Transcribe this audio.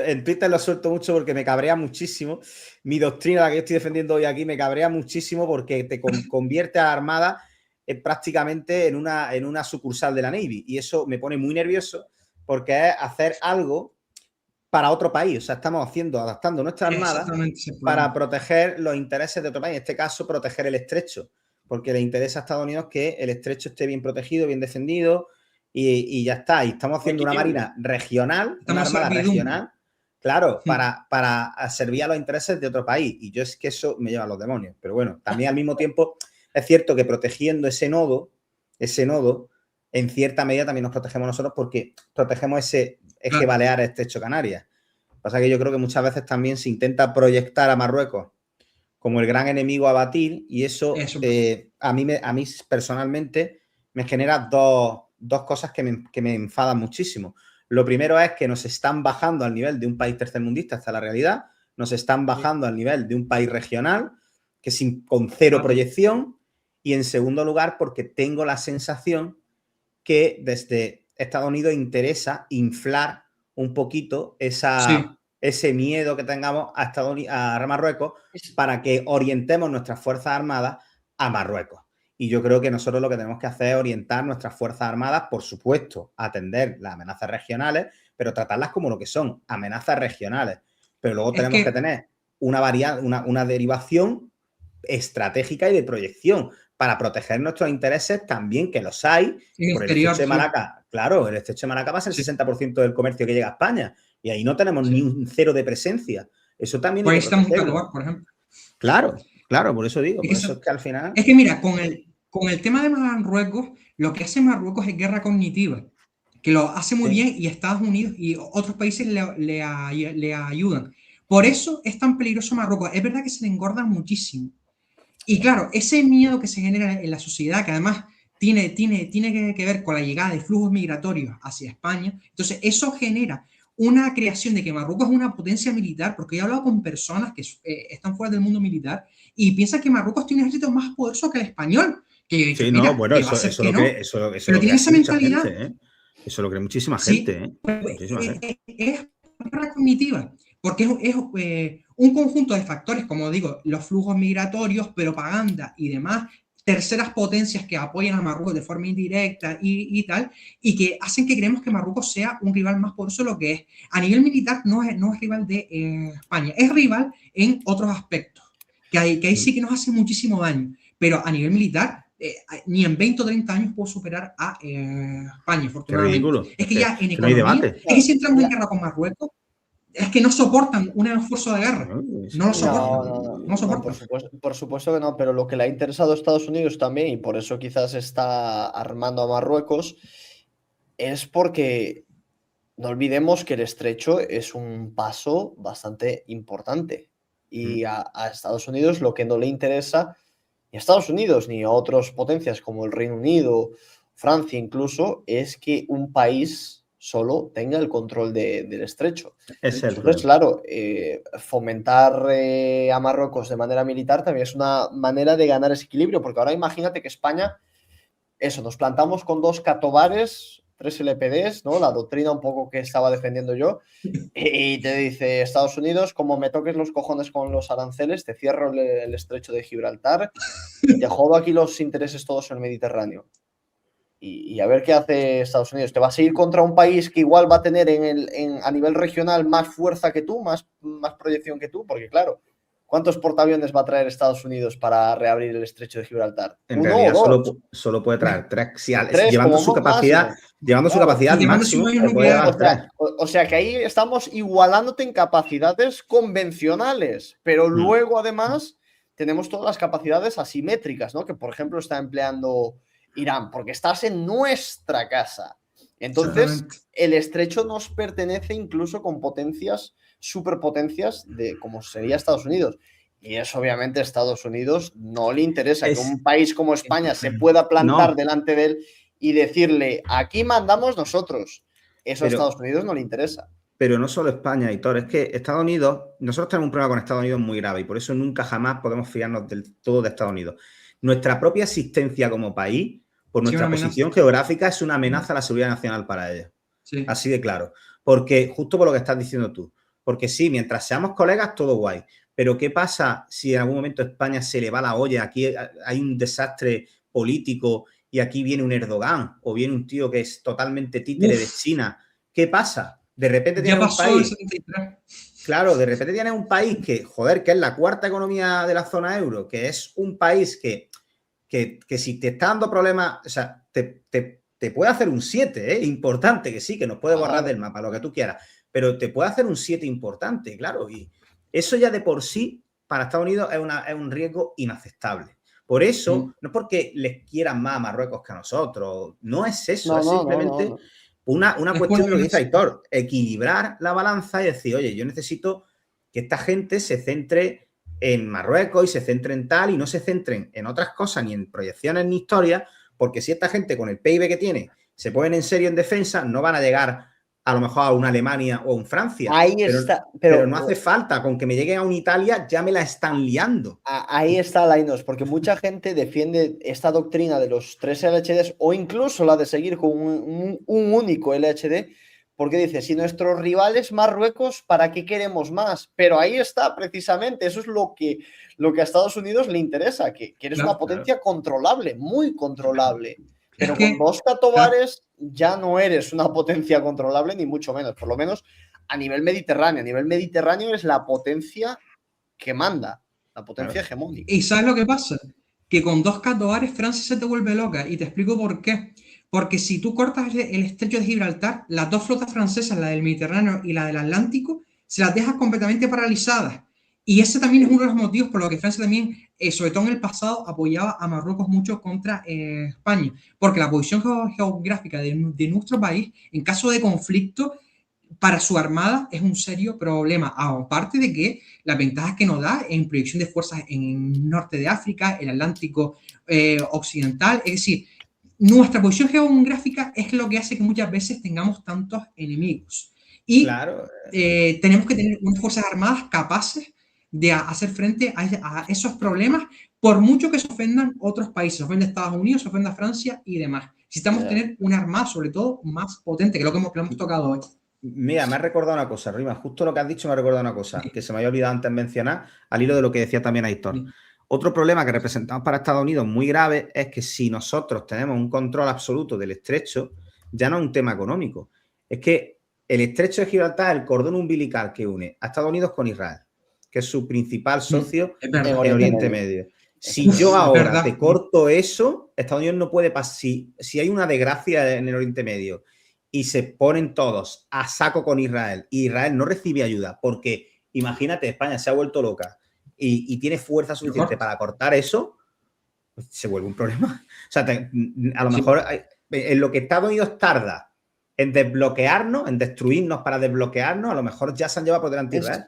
En Twitter lo suelto mucho porque me cabrea muchísimo. Mi doctrina, la que yo estoy defendiendo hoy aquí, me cabrea muchísimo porque te convierte a la Armada prácticamente en una sucursal de la Navy. Y eso me pone muy nervioso porque es hacer algo para otro país. O sea, estamos adaptando nuestra Armada para proteger los intereses de otro país. En este caso, proteger el estrecho. Porque le interesa a Estados Unidos que el estrecho esté bien protegido, bien defendido y ya está. Y estamos haciendo una marina regional, una armada regional. Claro, para servir a los intereses de otro país. Y yo es que eso me lleva a los demonios. Pero bueno, también al mismo tiempo es cierto que protegiendo ese nodo, en cierta medida también nos protegemos nosotros porque protegemos ese eje Baleares, Estrecho Canarias. Pasa que yo creo que muchas veces también se intenta proyectar a Marruecos como el gran enemigo a batir y eso a mí personalmente me genera dos cosas que me enfadan muchísimo. Lo primero es que nos están bajando al nivel de un país tercermundista, esta es la realidad, nos están bajando al nivel de un país regional que con cero proyección y en segundo lugar porque tengo la sensación que desde Estados Unidos interesa inflar un poquito ese miedo que tengamos a Marruecos para que orientemos nuestras Fuerzas Armadas a Marruecos. Y yo creo que nosotros lo que tenemos que hacer es orientar nuestras Fuerzas Armadas, por supuesto, a atender las amenazas regionales, pero tratarlas como lo que son, amenazas regionales. Pero luego tenemos que tener una derivación estratégica y de proyección para proteger nuestros intereses también, que los hay. Por el estrecho de Malaca, claro, el estrecho de Malaca va a ser el 60% del comercio que llega a España y ahí no tenemos ni un cero de presencia. Eso también por ahí estamos en Catobar, por ejemplo. Claro, por eso digo. Por eso es que al final... Es que mira, con el tema de Marruecos, lo que hace Marruecos es guerra cognitiva, que lo hace muy bien y Estados Unidos y otros países le ayudan. Por eso es tan peligroso Marruecos. Es verdad que se le engorda muchísimo. Y claro, ese miedo que se genera en la sociedad, que además tiene que ver con la llegada de flujos migratorios hacia España, entonces eso genera una creación de que Marruecos es una potencia militar, porque he hablado con personas que están fuera del mundo militar y piensan que Marruecos tiene un ejército más poderoso que el español. Eso tiene esa mentalidad. Gente, eso lo cree muchísima gente. Es una cognitiva, porque es un conjunto de factores, como digo, los flujos migratorios, propaganda y demás, terceras potencias que apoyan a Marruecos de forma indirecta y tal, y que hacen que creemos que Marruecos sea un rival más poderoso de lo que es. A nivel militar no es rival de España, es rival en otros aspectos, que ahí sí que nos hace muchísimo daño, pero a nivel militar ni en 20 o 30 años puedo superar a España, afortunadamente. Es que ya en economía, es que si entramos en guerra con Marruecos, es que no soportan un esfuerzo de guerra. No lo soportan. No, por supuesto que no, pero lo que le ha interesado a Estados Unidos también, y por eso quizás está armando a Marruecos, es porque no olvidemos que el estrecho es un paso bastante importante. Y a Estados Unidos lo que no le interesa, ni a Estados Unidos ni a otras potencias como el Reino Unido, Francia incluso, es que un país solo tenga el control del estrecho. Entonces, claro, fomentar a Marruecos de manera militar también es una manera de ganar ese equilibrio, porque ahora imagínate que España, nos plantamos con 2 Catobares, 3 LPDs, ¿no? La doctrina un poco que estaba defendiendo yo, y te dice Estados Unidos, como me toques los cojones con los aranceles, te cierro el estrecho de Gibraltar y te jodo aquí los intereses todos en el Mediterráneo. Y a ver qué hace Estados Unidos. ¿Te vas a ir contra un país que igual va a tener a nivel regional más fuerza que tú, más proyección que tú? Porque claro, ¿cuántos portaaviones va a traer Estados Unidos para reabrir el estrecho de Gibraltar? En realidad solo puede traer 3, llevando su capacidad al máximo. O sea que ahí estamos igualándote en capacidades convencionales, pero luego además tenemos todas las capacidades asimétricas, ¿no? Que por ejemplo está empleando Irán, porque estás en nuestra casa. Entonces, el estrecho nos pertenece incluso con potencias, superpotencias, como sería Estados Unidos. Y eso obviamente a Estados Unidos no le interesa que un país como España se pueda plantar delante de él y decirle, aquí mandamos nosotros. Eso a Estados Unidos no le interesa. Pero no solo España, Hitor, es que Estados Unidos, nosotros tenemos un problema con Estados Unidos muy grave y por eso nunca jamás podemos fiarnos del todo de Estados Unidos. Nuestra propia existencia como país, por nuestra posición geográfica, es una amenaza a la seguridad nacional para ellos. Así de claro. Porque, justo por lo que estás diciendo tú, Porque sí, mientras seamos colegas, todo guay. Pero ¿qué pasa si en algún momento España se le va la olla? Aquí hay un desastre político y aquí viene un Erdogan o viene un tío que es totalmente títere de China. ¿Qué pasa? De repente Ya tienes un pasó el país... 73. Claro, de repente tienes un país que, joder, que es la cuarta economía de la zona euro, que es un país que si te está dando problemas, o sea, te puede hacer un 7, ¿eh? Importante, que sí, que nos puede borrar del mapa, lo que tú quieras, pero te puede hacer un 7 importante, claro, y eso ya de por sí para Estados Unidos es un riesgo inaceptable. Por eso, no es porque les quieran más a Marruecos que a nosotros, no es eso, es simplemente una cuestión de lo que dice Aitor, equilibrar la balanza y decir, oye, yo necesito que esta gente se centre en Marruecos y se centren tal y no se centren en otras cosas, ni en proyecciones ni historias, porque si esta gente con el PIB que tiene se ponen en serio en defensa, no van a llegar a lo mejor a una Alemania o a un Francia. Ahí pero, está, pero no hace falta, con que me lleguen a una Italia ya me la están liando. Ahí está la INOS, porque mucha gente defiende esta doctrina de los 3 LHDs o incluso la de seguir con un único LHD, porque dice, si nuestros rivales Marruecos, ¿para qué queremos más? Pero ahí está, precisamente, eso es lo que a Estados Unidos le interesa, que eres una potencia controlable, muy controlable. Pero con 2 catobares ya no eres una potencia controlable, ni mucho menos, por lo menos a nivel mediterráneo. A nivel mediterráneo es la potencia que manda, la potencia hegemónica. ¿Y sabes lo que pasa? Que con 2 catobares Francia se te vuelve loca, y te explico por qué. Porque si tú cortas el estrecho de Gibraltar, las 2 flotas francesas, la del Mediterráneo y la del Atlántico, se las dejas completamente paralizadas. Y ese también es uno de los motivos por los que Francia también, sobre todo en el pasado, apoyaba a Marruecos mucho contra España. Porque la posición geográfica de nuestro país, en caso de conflicto, para su armada es un serio problema. Aparte de que las ventajas que nos da en proyección de fuerzas en el norte de África, el Atlántico occidental, es decir, nuestra posición geográfica es lo que hace que muchas veces tengamos tantos enemigos. Y tenemos que tener unas fuerzas armadas capaces de hacer frente a esos problemas, por mucho que se ofendan otros países, se ofenda Estados Unidos, se ofenda Francia y demás. Necesitamos tener una armada, sobre todo, más potente, que es lo que hemos tocado hoy. Mira, me ha recordado una cosa, Rima, justo lo que has dicho me ha recordado una cosa, que se me había olvidado antes mencionar, al hilo de lo que decía también Aitor. Otro problema que representamos para Estados Unidos muy grave es que si nosotros tenemos un control absoluto del estrecho, ya no es un tema económico. Es que el estrecho de Gibraltar es el cordón umbilical que une a Estados Unidos con Israel, que es su principal socio en Oriente Medio. Si yo ahora te corto eso, Estados Unidos no puede pasar. Si hay una desgracia en el Oriente Medio y se ponen todos a saco con Israel y Israel no recibe ayuda, porque imagínate, España se ha vuelto loca y tiene fuerza suficiente para cortar eso, pues se vuelve un problema. O sea, a lo mejor en lo que Estados Unidos tarda en desbloquearnos, en destruirnos para desbloquearnos, a lo mejor ya se han llevado por delante Israel.